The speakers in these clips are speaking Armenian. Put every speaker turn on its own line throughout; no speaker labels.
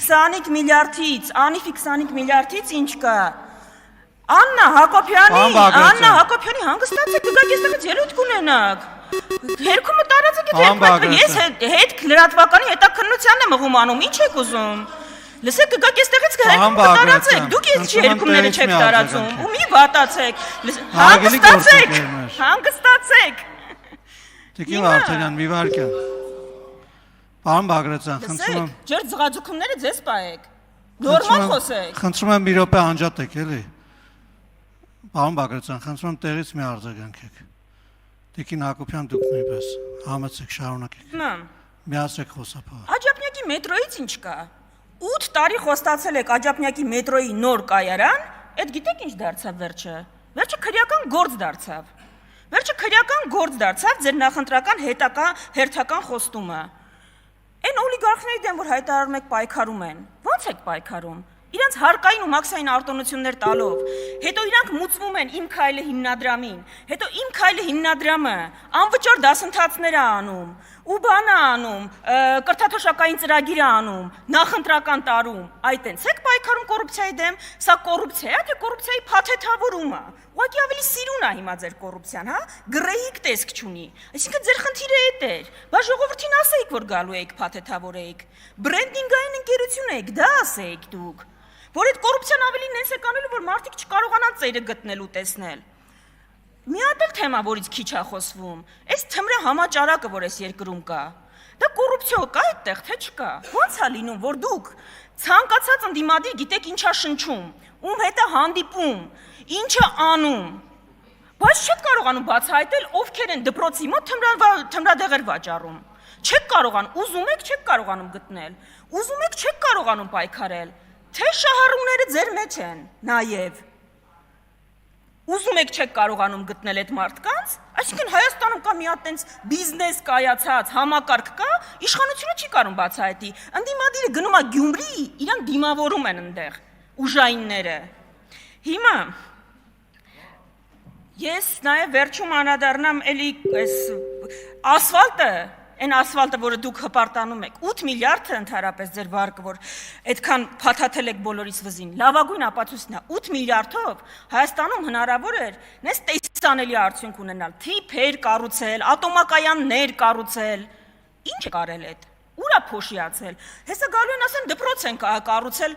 25 միլիարդից, Անիֆի 25 միլիարդից ինչ կա։ Աննա Հակոբյանի հանգստացեք, դուք այստեղից ելույթ կունենաք։ Հերքումը տարածեք, ես հետ լրատվականի հետաքննությանն եմ ըղում անում, ինչ եք ուզում։ Լսեք, գաք այստեղից հերքումը տարածեք, դուք ես հերքումները չեք տարածում, ու մի վատացեք, հանգստացեք։
Տիկին Վարդանյան, մի վարքյան։ Պարոն Բագրատյան, խնդրում եմ։
Ջեր ձղաձուկումները ձեզ պահեք։ Նորմալ խոսեք։
Խնդրում եմ մի րոպե անջատեք, էլի։ Պարոն Բագրատյան, խնդրում եմ տեղից մի արձագանքեք։ Տիկին Հակոբյան, դուք նույնպես համեցեք, շարունակեք։ Միացեք խոսափողը։
Աջափնյակի մետրոից ինչ կա։ 8 տարի խոստացել եք Աջափնյակի մետրոյի նոր կայարան, այդ գիտեք ինչ դարձավ վերջը։ Վերջը քրեական գործ դարձավ ձեր նախընտրական հերթական խոստումը։ Այն օլիգարխների դեմ, որ հայտարարում եք պայքարում են, ո՞նց եք պայքարում։ Իրանց հարկային ու մաքսային արտոնություններ տալով, հետո իրանք մուծվում են Իմ քայլը հիմնադրամին, հետո Իմ քայլը հիմնադրամը անվճար դասընթացներ է անում, ու բան է անում, կրթաթոշակային ծրագիր է անում, նախընտրական տարում, այդ այնց եք պայքարում կոռուպցիայի դեմ, սա կոռուպցիա է, թե կոռուպցիայի փաթեթավորումը, ուղղակի ավելի սիրուն է հիմա ձեր կոռուպցիան, հա, գրեհիկ տեսք չունի, այսինքն ձեր խնդիրը էդ էր, բա ժողովրդին ասեիք, որ գալու եք փաթեթավորեիք, բրենդինգային ընկերություն եք, դա ասեիք դուք, որ այդ կոռուպցիան ավելի նենց է կանելու, որ մարդիկ չկարողանան ծայրը գտնել ու տեսնել։ Մի հատ էլ թեմա, որից քիչ է խոսվում, այս թմրը համաճարակը, որ այս երկրում կա, դա կոռուպցիա կա այդտեղ, թե չկա։ Ո՞նց է լինում, որ դուք ցանկացած ընդդիմադիր գիտեք ինչա շնչում, ում հետ է հանդիպում, ինչը անում, բայց չեք կարողանում բացահայտել ովքեր են դպրոցի մոտ թմրադեղեր վաճառում։ Չեք կարողանում, ուզում եք, չեք կարողանում գտնել, ուզում եք, չեք կարողանում պայքարել, թե շահառուները ձեր մեջ են, նաև։ Ուզում եք չեք կարողանում գտնել այդ մարդկանց, այսինքն Հայաստանում կա մի հատ տենց բիզնես կայացած համակարգ կա, իշխանությունը չի կարող բացահայտի, ընդդիմադիրը գնում է Գյումրի, իրանք դիմավորում են այնտեղ, ուժայինները։ Հիմա ես նաև վերջում անդրադառնամ էլի այս ասֆալտը, այն ասֆալտը, որը դուք հպարտանում եք, 8 միլիարդը ընդհանրապես ձեր վարկը, որ այդքան փաթաթել եք բոլորիս վզին, լավագույն ապացույցն է, 8 միլիարդով Հայաստանում հնարավոր էր նես տեսանելի արդյունք ունենալ, թիփեր կառուցել, ատոմակայաններ կառուցել, ինչ է կարել այդ, ուր է փոշիացել, հեսա գալու են ասեն դպրոց են կառուցել,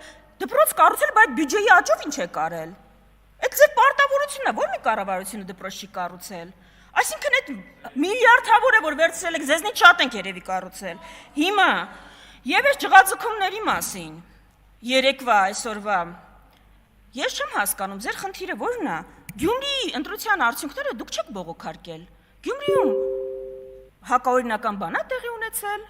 բայց բյուջեի աճով ինչ է կարել, այդ ձեր պարտավորությունն է, որ մի կառավարությունը դպրոց չի կառուցել, այսինքն այդ միլիարդավորը, որ վերցրել եք, ձեզնից շատ ենք երևի կառուցել, հիմա, և այս ջղաձգումների մասին, երեկվա, այսօրվա, ես չեմ հասկանում, ձեր խնդիրը որն է, Գյումրիի ընտրության արդյունքները դուք չեք բողոքարկել, Գյումրիում հակաօրինական բան է տեղի ունեցել,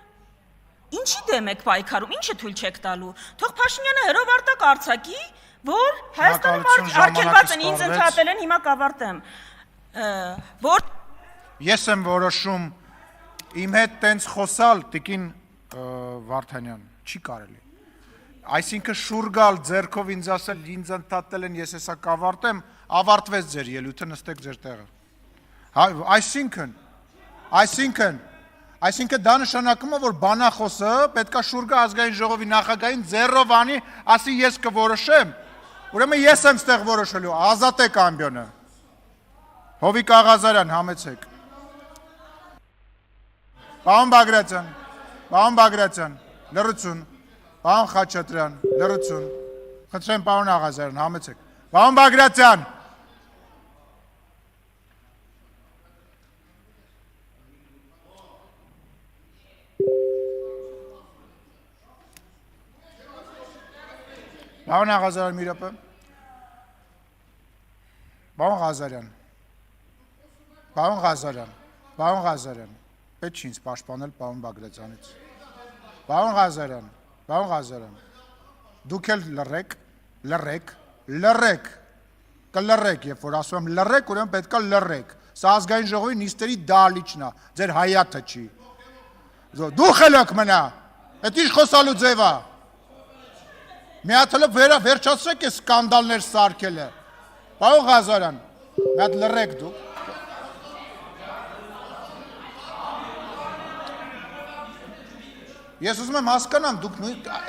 ինչի դեմ եք պայքարում, ինչը թույլ չեք տալու, թող Փաշինյանը հրովարտակ արձակի, որ Հայաստանում արգելված են, ինձ ընդհատել են, հիմա կավարտեմ, որ
Ես եմ որոշում իմ հետ տենց խոսալ տիկին Վարդանյան, չի կարելի, այսինքն շուր գալ ձեռքով ինձ ասել, ինձ ընդհատել են, ես հեսա կավարտեմ, ավարտվեց ձեր ելույթը, նստեք ձեր տեղը, այսինքն դա նշանակում է, որ բանախոսը պետքա շուր գա ազգային ժողովի նախագահին ձեռով անի, ասի ես կորոշեմ, ուրեմն ես եմ ստեղ որոշելու, ազատեք ամբյոնը, Հովիկ Աղազարյան, համեցեք, Պարոն Բագրատյան, լռություն, Պարոն Խաչատրյան, լռություն, խնդրեմ պարոն Աղազարյան, համեցեք, Պարոն Բագրատյան, Պարոն Աղազարյան, մի րոպե, Պարոն Ղազարյան, պետք չի ինձ պաշտպանել պարոն Բագրատյանից, Պարոն Ղազարյան, դուք էլ լռեք, կլռեք, երբ որ ասում եմ լռեք, ուրեմն պետքա լռեք, սա ազգային ժողովի նիստերի դահլիճն է, ձեր հայաթը չի, դու խելոք մնա, էդ ինչ խոսալու ձև է, մի հատ հլը վերջացրեք է սկանդալներ սարքելը, Պարոն Ղազարյան, մի հատ լռեք դուք, Ես ուզում եմ հասկանամ, դուք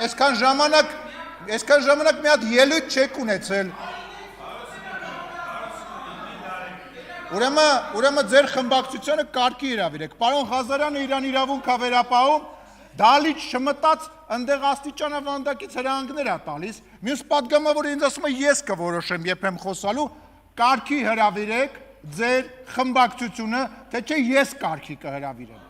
այսքան ժամանակ մի հատ ելույթ չեք ունեցել։ Ուրեմն ձեր խմբակցությունը կարգի հրավիրեք։ Պարոն Ղազարյանը իրան իրավունք է վերապահում, դալիճ չմտած ընդեղ աստիճանավանդակից հրահանգներ է տալիս։ Մյուս պատգամավորը ինձ ասում է ես կորոշեմ, երբ եմ խոսալու, կարգի հրավիրեք ձեր խմբակցությունը, թե չէ ես կարգի կհրավիրեմ։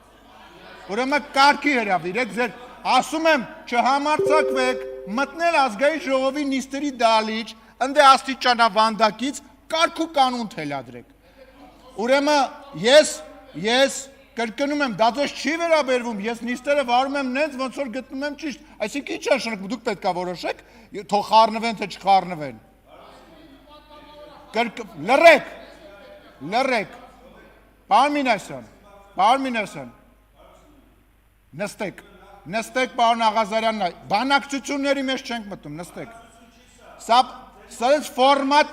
Ուրեմն կարգի հրավիրեք ձեր, ասում եմ, չհամարձակվեք, մտնել ազգային ժողովի նիստերի դալիճ, ընդեղ աստիճանավանդակից կարգ ու կանոն թելադրեք։ Ուրեմն ես կրկնում եմ, դա ձեզ չի վերաբերվում, ես նիստերը վարում եմ նենց, ոնց որ գտնում եմ ճիշտ, այսինքն ինչ նշանակում, դուք պետք է որոշեք, թող խառնվեն, թե չխառնվեն։ Լռեք։ Պարոն Մինասյան, նստեք, պարոն Աղազարյանն, բանակցությունների մեջ չենք մտնում, նստեք։ Սա սենց ֆորմատ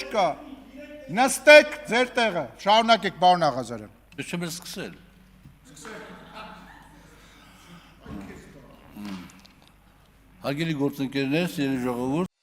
չկա։ Նստեք ձեր տեղը, շարունակեք պարոն Աղազարյան։
Ես չեմ սկսել։ Հարգելի գործընկերներ, սիրելի ժողովուրդ,